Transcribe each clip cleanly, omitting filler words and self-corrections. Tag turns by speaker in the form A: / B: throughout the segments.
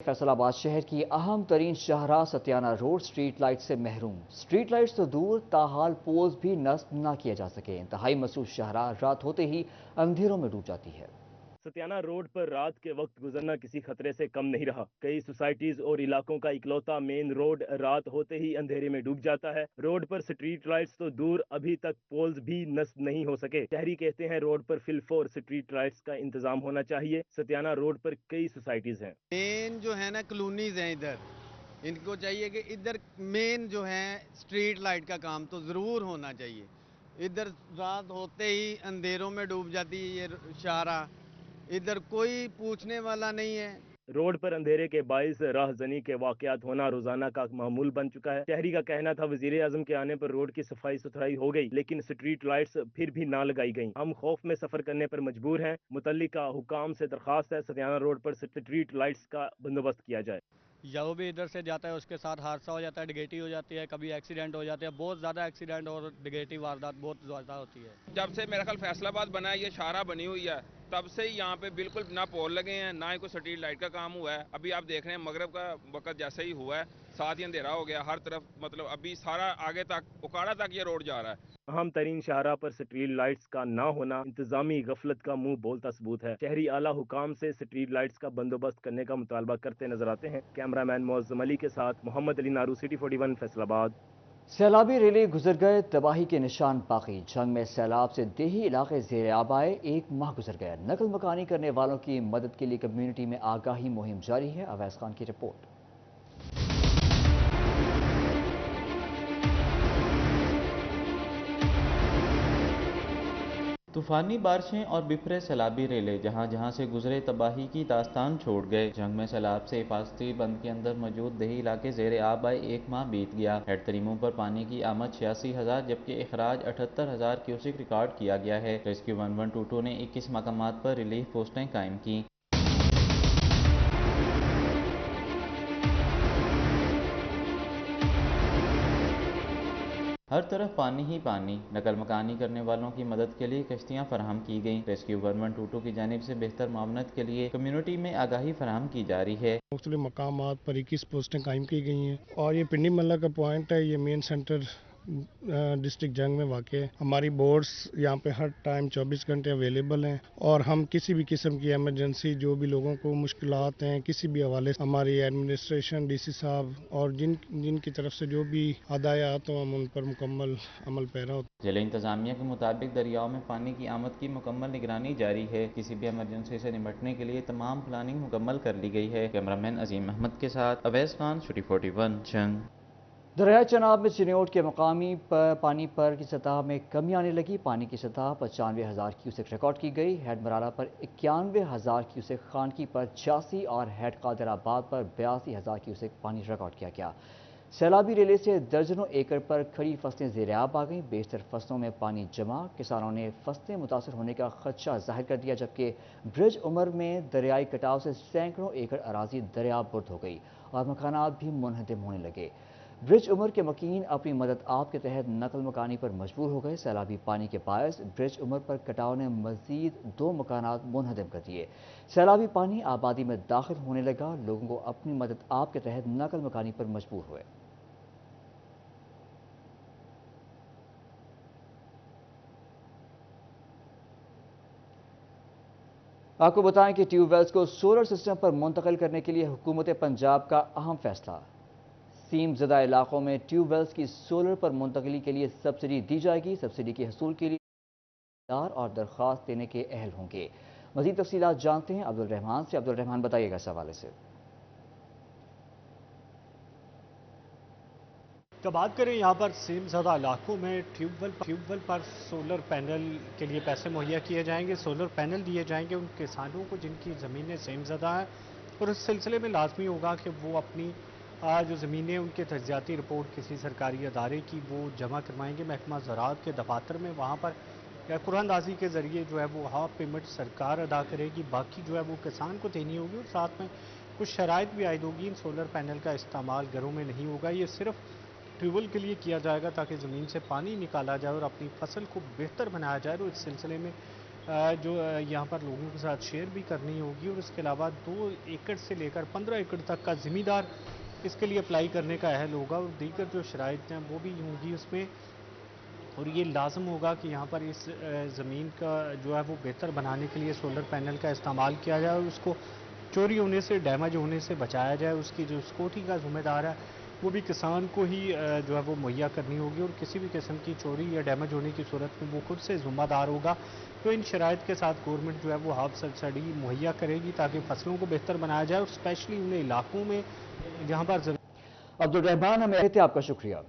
A: फैसल आबाद शहर की अहम तरीन शाहराह सत्याना रोड स्ट्रीट लाइट से महरूम। स्ट्रीट लाइट्स तो दूर, ताहाल पोल्स भी नस्ब न किए जा सके। इंतहाई मसरूफ शाहराह रात होते ही अंधेरों में डूब जाती है।
B: सत्याना रोड पर रात के वक्त गुजरना किसी खतरे से कम नहीं रहा। कई सोसाइटीज और इलाकों का इकलौता मेन रोड रात होते ही अंधेरे में डूब जाता है। रोड पर स्ट्रीट लाइट्स तो दूर, अभी तक पोल्स भी नस्ब नहीं हो सके। शहरी कहते हैं रोड पर फिलफोर स्ट्रीट लाइट्स का इंतजाम होना चाहिए। सत्याना रोड पर कई सोसाइटीज हैं।
C: मेन जो है ना कॉलोनीज हैं इधर, इनको चाहिए कि इधर मेन जो है स्ट्रीट लाइट का काम तो ज़रूर होना चाहिए। इधर रात होते ही अंधेरों में डूब जाती है ये शाहराह, इधर कोई पूछने वाला नहीं है।
B: रोड पर अंधेरे के बाइस राहजनी के वाकयात होना रोजाना का मामूल बन चुका है। शहरी का कहना था वजीर आजम के आने पर रोड की सफाई सुथराई हो गई, लेकिन स्ट्रीट लाइट्स फिर भी ना लगाई गई। हम खौफ में सफर करने पर मजबूर हैं। मुतल्लिका हुकाम से दरखास्त है सत्याना रोड पर स्ट्रीट लाइट्स का बंदोबस्त किया जाए।
D: जो भी इधर से जाता है उसके साथ हादसा हो जाता है, डिगेटी हो जाती है, कभी एक्सीडेंट हो जाते हैं। बहुत ज़्यादा एक्सीडेंट और डिगेटी वारदात बहुत ज़्यादा होती है।
E: जब से मेरा ख्याल फैसलाबाद बना है, ये शाहराह बनी हुई है, तब से ही यहाँ पे बिल्कुल ना पोल लगे हैं, ना ही कोई स्ट्रीट लाइट का काम हुआ है। अभी आप देख रहे हैं मगरब का वक्त जैसे ही हुआ है, साथ ही अंधेरा हो गया हर तरफ। मतलब अभी सारा आगे तक उकाड़ा तक ये रोड जा रहा है।
B: अहम तरीन शाहराह पर स्ट्रीट लाइट्स का ना होना इंतजामी गफलत का मुंह बोलता सबूत है। शहरी आला हुकाम से स्ट्रीट लाइट्स का बंदोबस्त करने का मुतालबा करते नजर आते हैं। कैमरामैन मौज़म अली के साथ मोहम्मद अली नारू, सिटी 41, फैसलाबाद।
A: सैलाबी रेले गुजर गए, तबाही के निशान बाकी। जंग में सैलाब से देही इलाके ज़ेर आब आए, एक माह गुजर गया। नकल मकानी करने वालों की मदद के लिए कम्युनिटी में आगाही मुहिम जारी है। अवैस खान की रिपोर्ट।
F: तूफानी बारिशें और बिखरे सैलाबी रेले जहां जहां से गुजरे तबाही की दास्तान छोड़ गए। जंग में सैलाब से हिफाजती बंद के अंदर मौजूद देही इलाके ज़ेर आब आए, एक माह बीत गया। हेड तरीमों पर पानी की आमद 86,000 जबकि अखराज 78,000 क्यूसिक रिकॉर्ड किया गया है। रेस्क्यू 1122 ने 21 मकामात पर रिलीफ पोस्टें कायम की। हर तरफ पानी ही पानी। नकल मकानी करने वालों की मदद के लिए कश्तियाँ फराहम की गईं। रेस्क्यू 1122 की जानिब से बेहतर मामलत के लिए कम्युनिटी में आगाही फराहम की जा रही है।
G: मुख्तलिफ मकामात पर 21 पोस्टें कायम की गई हैं और ये पिंडी मल्ला का पॉइंट है। ये मेन सेंटर डिस्ट्रिक्ट जंग में वाक़ है। हमारी बोर्ड्स यहाँ पे हर टाइम 24 घंटे अवेलेबल हैं और हम किसी भी किस्म की एमरजेंसी, जो भी लोगों को मुश्किलात हैं किसी भी हवाले से, हमारी एडमिनिस्ट्रेशन, डीसी साहब और जिनकी तरफ से जो भी हदायत हो, हम उन पर मुकम्मल अमल पैरा होते।
F: जिला इंतजामिया के मुताबिक दरियाओं में पानी की आमद की मुकम्मल निगरानी जारी है। किसी भी एमरजेंसी से निपटने के लिए तमाम प्लानिंग मुकम्मल कर ली गई है। कैमरामैन अजीम अहमद के साथ अवैस खान, सिटी 41, जंग।
A: दरिया चनाब में चिन्योट के मकामी पानी पर की सतह में कमी आने लगी। पानी की सतह 95,000 क्यूसेक रिकॉर्ड की गई। हेड मराला पर 91,000 क्यूसेक, खानकी पर 86 और हेड कादराबाद पर 82,000 क्यूसेक पानी रिकॉर्ड किया गया। सैलाबी रेले से दर्जनों एकड़ पर खड़ी फसलें ज़ेर आब आ गईं। बेशतर फसलों में पानी जमा, किसानों ने फसलें मुतासर होने का खदशा जाहिर कर दिया, जबकि ब्रिज उमर में दरियाई कटाव से सैकड़ों एकड़ अराजी दरियाब बुर्द हो गई और मकानात भी मुनहदम होने लगे। ब्रिज उमर के मकीन अपनी मदद आप के तहत नकल मकानी पर मजबूर हो गए। सैलाबी पानी के बायस ब्रिज उमर पर कटाव ने मजीद 2 मकानात मुनहदम कर दिए। सैलाबी पानी आबादी में दाखिल होने लगा। लोगों को अपनी मदद आप के तहत नकल मकानी पर मजबूर हुए। आपको बताएं कि ट्यूबवेल्स को सोलर सिस्टम पर मुंतकिल करने के लिए हुकूमत पंजाब का अहम फैसला। सीम ज़दा इलाकों में ट्यूबवेल्स की सोलर पर मुंतकली के लिए सब्सिडी दी जाएगी। सब्सिडी के हसूल के लिए और दरख्वास्त देने के अहल होंगे। मज़ीद तफसीलात जानते हैं अब्दुल रहमान से। अब्दुल रहमान, बताइएगा इस हवाले से।
H: तो बात करें यहाँ पर सीम ज़दा इलाकों में ट्यूबवेल पर सोलर पैनल के लिए पैसे मुहैया किए जाएंगे। सोलर पैनल दिए जाएंगे उन किसानों को जिनकी ज़मीनें सीम ज़दा हैं, और इस सिलसिले में लाजमी होगा कि वो अपनी जो ज़मीनें, उनके तजियाती रिपोर्ट किसी सरकारी अदारे की वो जमा करवाएंगे महकमा ज़राअत के दफातर में। वहाँ पर कुरानदाजी के ज़रिए जो है वो हाफ पेमेंट सरकार अदा करेगी, बाकी जो है वो किसान को देनी होगी। और साथ में कुछ शराइत भी आयद होगी। इन सोलर पैनल का इस्तेमाल घरों में नहीं होगा, ये सिर्फ ट्यूबवेल के लिए किया जाएगा ताकि ज़मीन से पानी निकाला जाए और अपनी फसल को बेहतर बनाया जाए। और इस सिलसिले में जो यहाँ पर लोगों के साथ शेयर भी करनी होगी, और इसके अलावा 2 एकड़ से लेकर 15 एकड़ तक का ज़मींदार इसके लिए अप्लाई करने का अहल होगा, और दीगर जो शराइत हैं वो भी होंगी उसमें। और ये लाजम होगा कि यहाँ पर इस ज़मीन का जो है वो बेहतर बनाने के लिए सोलर पैनल का इस्तेमाल किया जाए, और उसको चोरी होने से, डैमेज होने से बचाया जाए। उसकी जो सिक्योरिटी का ज़िम्मेदार है वो भी किसान को ही जो है वो मुहैया करनी होगी, और किसी भी किस्म की चोरी या डैमेज होने की सूरत में वो खुद से ज़िम्मेदार होगा। तो इन शराइत के साथ गवर्नमेंट जो है वो हाफ सब्सिडी मुहैया करेगी ताकि फसलों को बेहतर बनाया जाए, और स्पेशली उन इलाकों में जहाँ पर
A: अब्दुल रहमान हमें आए थे, आपका शुक्रिया।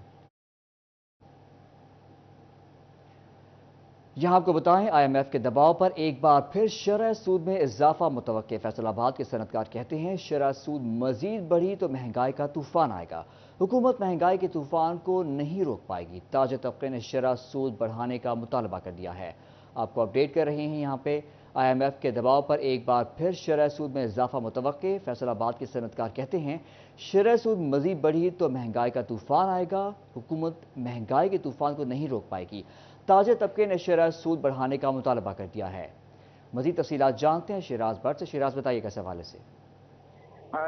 A: यहां आपको बताएं, IMF के दबाव पर एक बार फिर शरह सूद में इजाफा मुतवक्के। फैसलाबाद के सनतकार कहते हैं शरह सूद मजीद बढ़ी तो महंगाई का तूफान आएगा। हुकूमत महंगाई के तूफान को नहीं रोक पाएगी। ताजे तबके ने शरह सूद बढ़ाने का मुतालबा कर दिया है। आपको अपडेट कर रहे हैं यहाँ पे। IMF के दबाव पर एक बार फिर शरह सूद में इजाफा मुतवक्के। फैसलाबाद के सनतकार कहते हैं शरह सूद मजीद बढ़ी तो महंगाई का तूफान आएगा। हुकूमत महंगाई के तूफान को नहीं रोक पाएगी। ताजे तबके ने शरह सूद बढ़ाने का मुतालबा कर दिया है। मजीद तफसीलात जानते हैं शिराज भट्ट से। शिराज, बताइए किस हवाले से।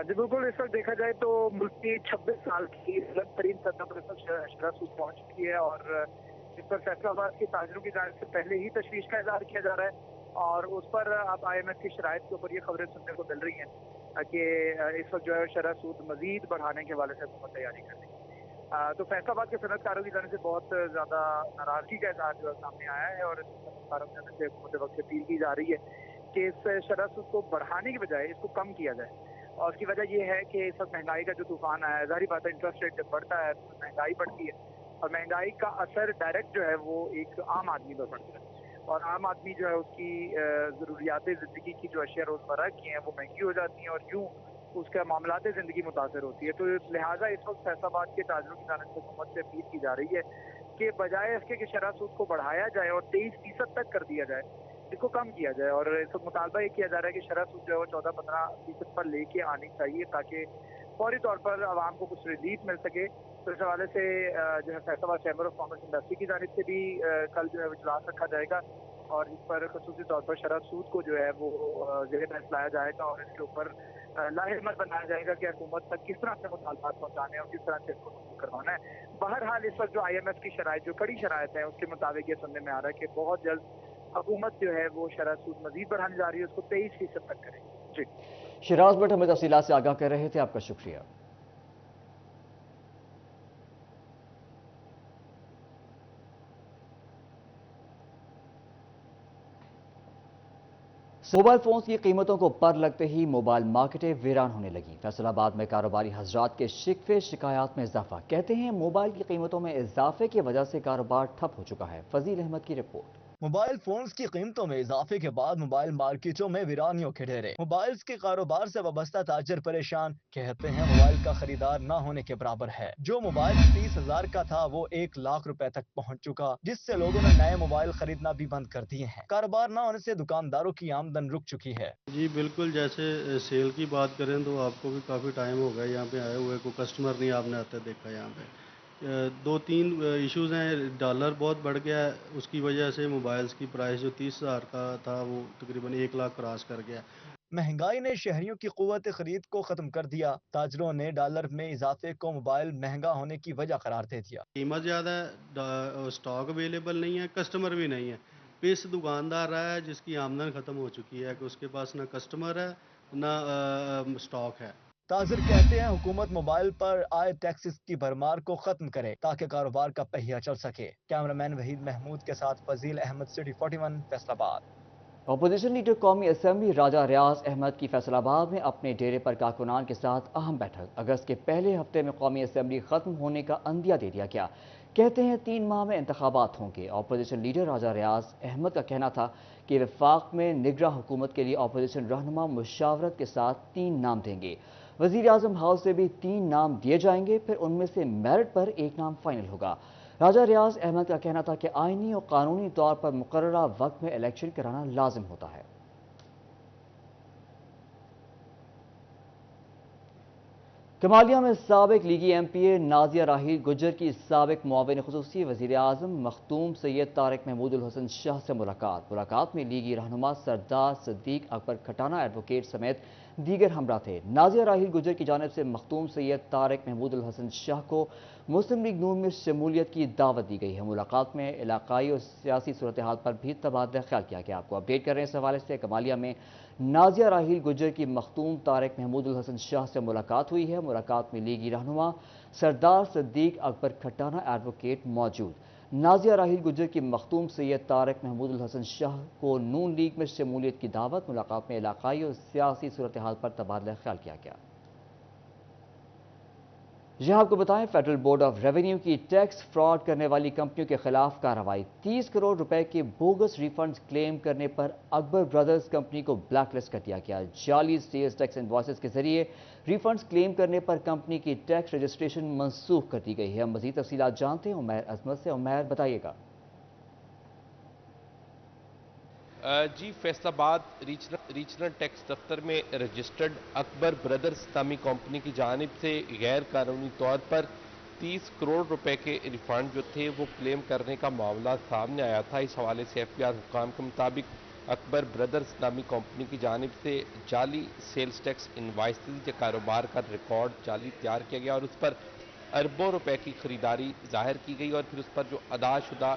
I: जी बिल्कुल, इस वक्त देखा जाए तो मुल्क की 26 साल की बुलंद तरीन सतह पर इस वक्त शरह सूद पहुंच चुकी है, और इस पर फैसलाबाद के ताजरों की जानिब से पहले ही तशवीश का इजहार किया जा रहा है, और उस पर अब IMF की शराइत के ऊपर ये खबरें सुनने को मिल रही हैं कि इस वक्त जो है शरह सूद मजीद बढ़ाने के हवाले से हुकूमत तैयारी कर रही है। तो फैसलाबाद के सनतकारों की जानिब से बहुत ज्यादा नाराजगी का इजहार जो है सामने आया है, और सनतकारों की जानिब से हुकूमत वक्त से अपील की जा रही है कि इस शरह सूद को बढ़ाने की बजाय इसको कम किया जाए। और उसकी वजह यह है कि इस वक्त महंगाई का जो तूफान आया है, जाहिर बात है इंटरेस्ट रेट जब बढ़ता है तो महंगाई बढ़ती है, और महंगाई का असर डायरेक्ट जो है वो एक आम आदमी पर पड़ता है, और आम आदमी जो है उसकी ज़रूरियात ज़िंदगी की जो अशिया रोज़मर्रा की हैं वो महंगी हो जाती हैं, और यूँ उसका मामलात ज़िंदगी मुतासर होती है। तो लिहाजा इस वक्त फैसलाबाद के ताजरों की जानिब से हुकूमत से अपील की जा रही है कि बजाय इसके कि शरह सूद को बढ़ाया जाए और 23% तक कर दिया जाए, इसको कम किया जाए। और इस वक्त मुतालबा ये किया जा रहा है कि शरह सूद जो है वो 14-15% पर लेके आनी चाहिए, ताकि फौरी तौर पर आवाम को कुछ रिलीफ मिल सके। तो इस हवाले से जो है Faisalabad chamber of commerce industry की जानिब से भी कल जो है इजलास रखा जाएगा, और इस पर खसूसी तौर पर शरह सूद को जो है वो ज़ेर बहस लाया जाएगा, और इसके ऊपर लाहिमत बनाया जाएगा कि हुकूमत तक किस तरह से मुतालबात पहुँचाने और किस तरह से इसको करवाना है। बहरहाल इस वक्त जो IMF की शराइत, जो कड़ी शराइत है, उसके मुताबिक ये सुनने में आ रहा है कि बहुत जल्द हुकूमत जो है वो शरह सूद मजीद बढ़ाने जा रही है, उसको 23% तक करेगी। जी
A: शिराज भट्ट हमें तफसीलात से आगाह कर रहे थे, आपका शुक्रिया। मोबाइल फोन्स की कीमतों को पर लगते ही मोबाइल मार्केटें वीरान होने लगी। फैसलाबाद में कारोबारी हजरात के शिकवे शिकायत में इजाफा। कहते हैं मोबाइल की कीमतों में इजाफे की वजह से कारोबार ठप हो चुका है। फजील अहमद की रिपोर्ट।
J: मोबाइल फोन्स की कीमतों में इजाफे के बाद मोबाइल मार्केटों में वीरानियों के ढेरे। मोबाइल के कारोबार से वाबस्ता ताजर परेशान। कहते हैं मोबाइल का खरीदार न होने के बराबर है। जो मोबाइल 30,000 का था वो 1 लाख रुपए तक पहुंच चुका, जिससे लोगों ने नए मोबाइल खरीदना भी बंद कर दिए हैं। कारोबार न होने से दुकानदारों की आमदन रुक चुकी है।
K: जी बिल्कुल, जैसे सेल की बात करें तो आपको भी काफ़ी टाइम हो गया यहाँ पे आए हुए, कोई कस्टमर नहीं आपने आते देखा यहाँ पे। 2-3 इश्यूज़ हैं। डॉलर बहुत बढ़ गया है, उसकी वजह से मोबाइल्स की प्राइस जो 30,000 का था वो तकरीबन 1 लाख क्रॉस कर गया।
J: महंगाई ने शहरियों की कुव्वत खरीद को खत्म कर दिया। ताजरों ने डॉलर में इजाफे को मोबाइल महंगा होने की वजह करार दे दिया।
K: कीमत ज़्यादा है, स्टॉक अवेलेबल नहीं है, कस्टमर भी नहीं है। पिस दुकानदार रहा है जिसकी आमदन ख़त्म हो चुकी है कि उसके पास ना कस्टमर है ना स्टॉक है।
J: ताजिर कहते हैं हुकूमत मोबाइल पर आए टैक्सेस की भरमार को खत्म करे ताकि कारोबार का पहिया चल सके। कैमरामैन वहीद महमूद के साथ Fazeel Ahmad, city 41, Faisalabad.
A: Opposition leader कौमी असम्बली राजा रियाज अहमद की फैसलाबाद में अपने डेरे पर कारकुनान के साथ अहम बैठक। अगस्त के पहले हफ्ते में कौमी असम्बली खत्म होने का अंदिया दे दिया गया। कहते हैं 3 माह में इंतखाबात होंगे। अपोजिशन लीडर राजा रियाज अहमद का कहना था कि वफाक में निगरां हुकूमत के लिए अपोजिशन रहनुमा मुशावरत के साथ 3 नाम देंगे। वज़ीर आज़म हाउस से भी 3 नाम दिए जाएंगे, फिर उनमें से मेरिट पर 1 नाम फाइनल होगा। राजा रियाज अहमद का कहना था कि आईनी और कानूनी तौर पर मुकर्ररा वक्त में इलेक्शन कराना लाजिम होता है। کمالیہ میں سابق لیگی ایم پی اے نازیہ راحیل گجر کی سابق معاون خصوصی وزیر اعظم مختوم سید طارق محمود الحسن شاہ سے ملاقات میں لیگی رہنما سردار صدیق اکبر کھٹانہ ایڈوکیٹ سمیت دیگر ہمراہ تھے۔ نازیہ راحیل گجر کی جانب سے مختوم سید طارق محمود الحسن شاہ کو مسلم لیگ نون میں شمولیت کی دعوت دی گئی ہے۔ ملاقات میں علاقائی اور سیاسی صورتحال پر بھی تبادلہ خیال کیا گیا۔ آپ کو اپڈیٹ کر رہے ہیں اس حوالے سے کمالیہ میں نازیہ راحیل گجر کی مختوم طارق محمود الحسن شاہ سے ملاقات ہوئی ہے۔ ملاقات میں لیگی رہنما سردار صدیق اکبر کھٹانہ ایڈوکیٹ موجود۔ نازیہ راحیل گجر کی مختوم سید طارق محمود الحسن شاہ کو نون لیگ میں شمولیت کی دعوت۔ ملاقات میں علاقائی اور سیاسی صورتحال پر تبادلہ خیال کیا گیا۔ یہاں آپ کو بتائیں فیڈرل بورڈ آف ریونیو کی ٹیکس فراڈ کرنے والی کمپنیوں کے خلاف کارروائی۔ 30 کروڑ روپے کے بوگس ریفنڈز کلیم کرنے پر اکبر برادرز کمپنی کو بلیک لسٹ کر دیا گیا۔ جعلی سیلز ٹیکس انوائسز کے ذریعے ریفنڈز کلیم کرنے پر کمپنی کی ٹیکس رجسٹریشن منسوخ کر دی گئی ہے۔ مزید تفصیلات جانتے ہیں عمیر عظمت سے۔ عمیر بتائیے گا۔
L: جی فیصل آباد ریجنل ٹیکس دفتر میں رجسٹرڈ اکبر برادرز نامی کمپنی کی جانب سے غیر قانونی طور پر 30 کروڑ روپے کے ریفنڈ جو تھے وہ کلیم کرنے کا معاملہ سامنے آیا تھا۔ اس حوالے سے ایف بی آر حکام کے مطابق اکبر برادرز نامی کمپنی کی جانب سے جعلی سیلز ٹیکس انوائسز کے کاروبار کا ریکارڈ جعلی تیار کیا گیا اور اس پر اربوں روپے کی خریداری ظاہر کی گئی اور پھر اس پر جو ادا شدہ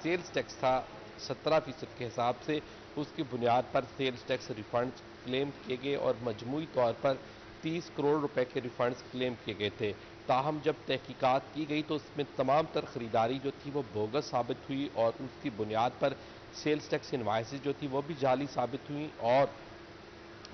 L: سیلز ٹیکس تھا 17% کے حساب سے اس کی بنیاد پر سیلز ٹیکس ریفنڈز کلیم کیے گئے اور مجموعی طور پر 30 کروڑ روپے کے ریفنڈز کلیم کیے گئے تھے۔ تاہم جب تحقیقات کی گئی تو اس میں تمام تر خریداری جو تھی وہ بوگس ثابت ہوئی اور اس کی بنیاد پر سیلز ٹیکس انوائسز جو تھی وہ بھی جعلی ثابت ہوئی اور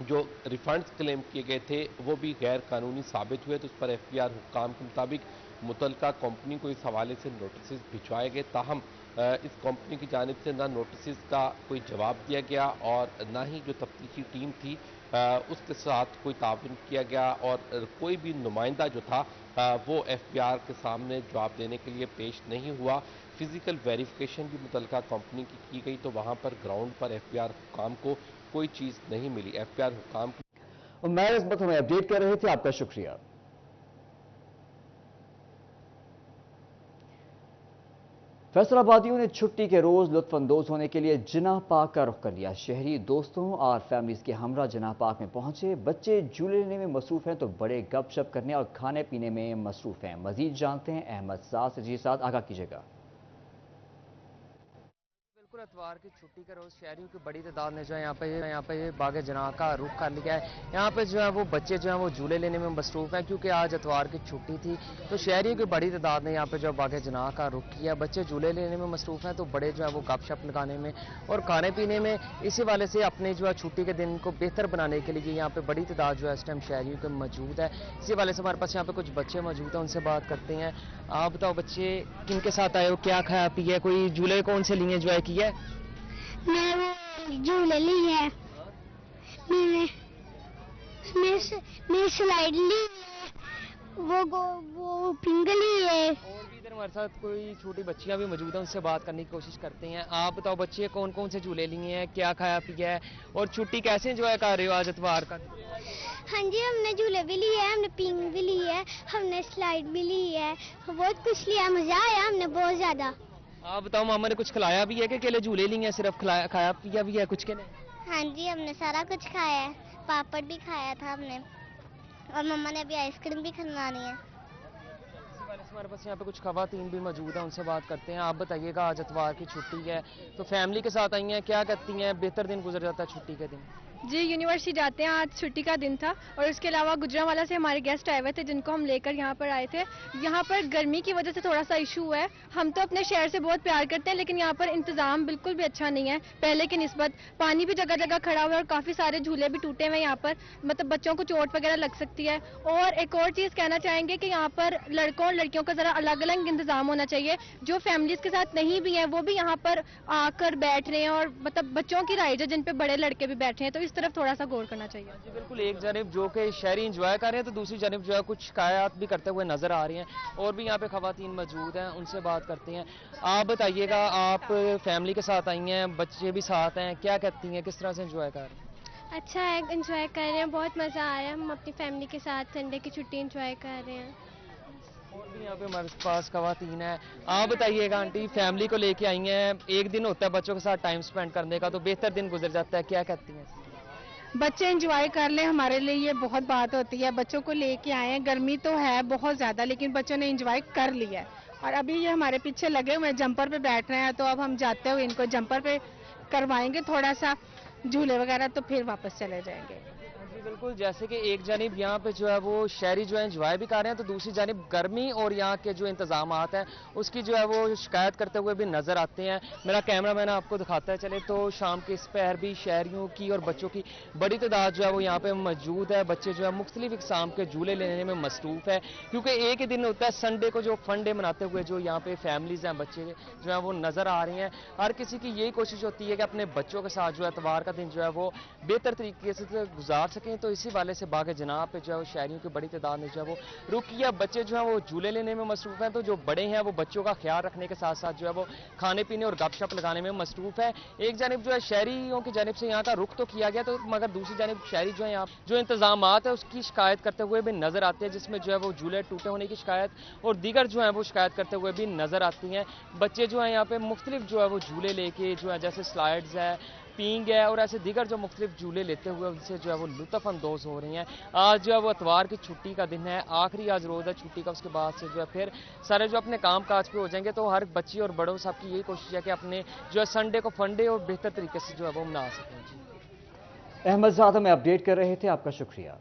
L: جو ریفنڈز کلیم کیے گئے تھے وہ بھی غیر قانونی ثابت ہوئے۔ تو اس پر ایف بی آر حکام کے مطابق متعلقہ کمپنی کو اس حوالے سے نوٹسز بھجوائے گئے۔ تاہم اس کمپنی کی جانب سے نہ نوٹسز کا کوئی جواب دیا گیا اور نہ ہی جو تفتیشی ٹیم تھی اس کے ساتھ کوئی تعاون کیا گیا اور کوئی بھی نمائندہ جو تھا وہ ایف بی آر کے سامنے جواب دینے کے لیے پیش نہیں ہوا۔ فزیکل ویریفیکیشن بھی متعلقہ کمپنی کی گئی تو وہاں پر گراؤنڈ پر ایف بی آر حکام کو کوئی چیز نہیں ملی۔ ایف بی آر حکام
A: عمیر عظمت ہمیں اپڈیٹ کر رہے تھے، آپ کا شکریہ۔ فیصل آبادیوں نے چھٹی کے روز لطف اندوز ہونے کے لیے جناح پارک کا رخ کر لیا۔ شہری دوستوں اور فیملیز کے ہمراہ جناح پارک میں پہنچے۔ بچے جھولے لینے میں مصروف ہیں تو بڑے گپ شپ کرنے اور کھانے پینے میں مصروف ہیں۔ مزید جانتے ہیں احمد ساز جی ساتھ، آگاہ کیجیے گا۔
M: اتوار کی چھٹی کے روز شہریوں کی بڑی تعداد نے جو ہے یہاں پہ باغ جناح کا رخ کر لیا ہے۔ یہاں پہ جو ہے وہ بچے جو ہیں وہ جھولے لینے میں مصروف ہیں کیونکہ آج اتوار کی چھٹی تھی تو شہریوں کی بڑی تعداد نے یہاں پہ جو باغ جناح کا رخ کیا۔ بچے جھولے لینے میں مصروف ہیں تو بڑے جو ہے وہ گپ شپ لگانے میں اور کھانے پینے میں۔ اسی والے سے اپنے جو ہے چھٹی کے دن کو بہتر بنانے کے لیے یہاں پہ بڑی تعداد جو ہے اس ٹائم شہریوں کے موجود ہے۔ اسی والے سے ہمارے پاس یہاں پہ کچھ بچے موجود ہیں، ان سے بات کرتے ہیں۔ آپ بتاؤ بچے کن کے ساتھ آئے ہو، کیا کھایا پیا، کوئی جھولے کون سے لیے انجوائے کیا ہے؟
N: میں وہ جھولے لی ہے، میں سلائڈ لی ہے، وہ پنگ لی ہے۔
M: اور بھی ادھر ہمارے ساتھ کوئی چھوٹی بچیاں بھی موجود ہیں، ان سے بات کرنے کی کوشش کرتے ہیں۔ آپ بتاؤ بچے کون کون سے جھولے لیے ہیں، کیا کھایا پیا ہے اور چھٹی کیسے انجوائے کر رہے ہو آج اتوار کا؟
N: ہاں جی، ہم نے جھولے بھی لیے ہیں، ہم نے پنگ بھی لی ہے، ہم نے سلائڈ بھی لی ہے، بہت کچھ لیا، مزہ آیا ہم نے بہت زیادہ۔
M: آپ بتاؤ ماما نے کچھ کھلایا بھی ہے کہ اکیلے جھولے لیے ہیں، صرف کھایا پیا بھی ہے کچھ کے نہیں؟
N: ہاں جی، ہم نے سارا کچھ کھایا ہے، پاپڑ بھی کھایا تھا ہم نے اور مما نے ابھی آئس کریم بھی کھلوانی ہے۔
M: ہمارے پاس یہاں پہ کچھ خواتین بھی موجود ہیں، ان سے بات کرتے ہیں۔ آپ بتائیے گا آج اتوار کی چھٹی ہے تو فیملی کے ساتھ آئی ہیں، کیا کرتی ہیں، بہتر دن گزر جاتا ہے چھٹی کے دن؟
O: جی یونیورسٹی جاتے ہیں، آج چھٹی کا دن تھا اور اس کے علاوہ گجرانوالہ سے ہمارے گیسٹ آئے ہوئے تھے جن کو ہم لے کر یہاں پر آئے تھے۔ یہاں پر گرمی کی وجہ سے تھوڑا سا ایشو ہے، ہم تو اپنے شہر سے بہت پیار کرتے ہیں لیکن یہاں پر انتظام بالکل بھی اچھا نہیں ہے پہلے کی نسبت۔ پانی بھی جگہ جگہ کھڑا ہوا ہے اور کافی سارے جھولے بھی ٹوٹے ہوئے یہاں پر، مطلب بچوں کو چوٹ وغیرہ لگ سکتی ہے۔ اور ایک اور چیز کہنا چاہیں گے کہ یہاں پر لڑکوں اور لڑکیوں کا ذرا الگ الگ انتظام ہونا چاہیے، جو فیملیز کے ساتھ نہیں بھی ہیں وہ بھی یہاں پر آ کر بیٹھ رہے ہیں اور مطلب بچوں کی رائڈ ہے جن پہ بڑے لڑکے بھی بیٹھے ہیں، تو اس طرف تھوڑا سا غور کرنا چاہیے۔
M: جی بالکل، ایک جانب جو کہ شہری انجوائے کر رہے ہیں تو دوسری جانب جو ہے کچھ شکایات بھی کرتے ہوئے نظر آ رہی ہیں اور بھی یہاں پہ خواتین موجود ہیں، ان سے بات کرتے ہیں۔ آپ بتائیے گا، آپ فیملی کے ساتھ آئی ہیں، بچے بھی ساتھ ہیں، کیا کہتی ہیں، کس طرح سے انجوائے کر رہے ہیں؟
N: अच्छा है, एंजॉय कर रहे हैं, बहुत मज़ा आ रहा है। हम अपनी फैमिली के साथ संडे की छुट्टी एंजॉय कर रहे हैं।
M: और भी यहाँ पे हमारे पास खवातीन है। आप बताइएगा आंटी, फैमिली को लेके आई हैं, एक दिन होता है बच्चों के साथ टाइम स्पेंड करने का, तो बेहतर दिन गुजर जाता है, क्या कहती हैं?
P: बच्चे एंजॉय कर ले, हमारे लिए ये बहुत बात होती है। बच्चों को लेके आए हैं, गर्मी तो है बहुत ज़्यादा, लेकिन बच्चों ने एंजॉय कर लिया है। और अभी ये हमारे पीछे लगे हुए हैं, जंपर पे बैठ रहे हैं, तो अब हम जाते हुए इनको जंपर पे करवाएंगे थोड़ा सा झूले वगैरह, तो फिर वापस चले जाएंगे।
M: जी बिल्कुल, जैसे कि एक जानिब यहाँ पे जो है वो शहरी जो है एंजॉय भी कर रहे हैं, तो दूसरी जानिब गर्मी और यहाँ के जो इंतजामात हैं उसकी जो है वो शिकायत करते हुए भी नजर आते हैं। मेरा कैमरा मैन आपको दिखाता है चले, तो शाम के इस पहर भी शहरियों की और बच्चों की बड़ी तादाद जो है वो यहाँ पे मौजूद है। बच्चे जो है मुख्तलिफ इकसाम के झूले लेने में मसरूफ है, क्योंकि एक ही दिन होता है संडे को जो फन डे मनाते हुए जो यहाँ पे फैमिलीज हैं, बच्चे जो है वो नजर आ रही हैं। हर किसी की यही कोशिश होती है कि अपने बच्चों के साथ जो है इतवार का दिन जो है वो बेहतर तरीके से गुजार सकें, तो इसी वाले से बाग जनाब पे जो है वो शहरियों की बड़ी तादाद ने जो है वो रुक किया। बच्चे जो है वो झूले लेने में मसरूफ हैं, तो जो बड़े हैं वो बच्चों का ख्याल रखने के साथ साथ जो है वो खाने पीने और गपशप लगाने में मसरूफ है। एक जानिब जो है शहरियों की जानिब से यहाँ का रुख तो किया गया, तो मगर दूसरी जानिब शहरी जो है यहाँ जो इंतजामात है उसकी शिकायत करते हुए भी नजर आते हैं, जिसमें जो है वो झूले टूटे होने की शिकायत और दीगर जो है वो शिकायत करते हुए भी नजर आती हैं। बच्चे जो है यहाँ पे मुख्तलिफ जो है वो झूले लेके जो है जैसे स्लाइड्स है, पींग है और ऐसे दीगर जो मुख्तलिफ झूले लेते हुए उनसे जो है वो लुत्फ अंदोज हो रही हैं। आज जो है वो इतवार की छुट्टी का दिन है, आखिरी आज रोज़ है छुट्टी का, उसके बाद से जो है फिर सारे जो अपने काम काज पे हो जाएंगे, तो हर बच्ची और बड़ों साहब की यही कोशिश है कि अपने जो है संडे को फंडे और बेहतर तरीके से जो है वो मना सकें।
A: अहमद ज़ादा में अपडेट कर रहे थे, आपका शुक्रिया।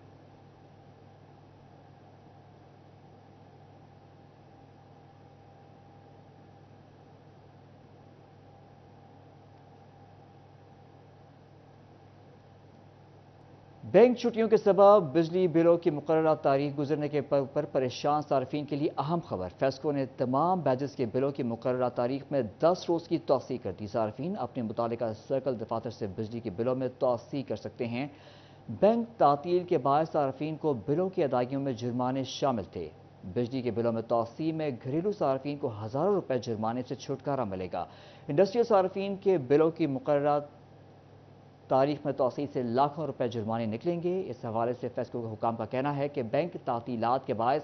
A: बैंक छुट्टियों के सबब बिजली बिलों की मुकर्ररा तारीख गुजरने के पर परेशान सार्फिन के लिए अहम खबर। फेस्को ने तमाम बैजेस के बिलों की मुकर्ररा तारीख में 10 रोज़ की तौसीह कर दी। सार्फिन अपने मुतालिका सर्कल दफातर से बिजली के बिलों में तौसीह कर सकते हैं। बैंक तातील के बाद सार्फिन को बिलों की अदायगियों में जुर्माने शामिल थे। बिजली के बिलों में तौसीह में घरेलू सार्फिन को हज़ारों रुपए जुर्माने से छुटकारा मिलेगा। इंडस्ट्रियल सार्फिन के बिलों की मुकर्ररा तारीख में तौसीह से लाखों रुपए जुर्माने निकलेंगे। इस हवाले से फेस्को के हुकाम का कहना है कि बैंक तातीलात के बायस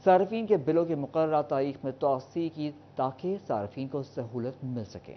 A: सार्फिन के बिलों की मुकर्ररा तारीख में तौसीह की ताकि सार्फिन को सहूलत मिल सके।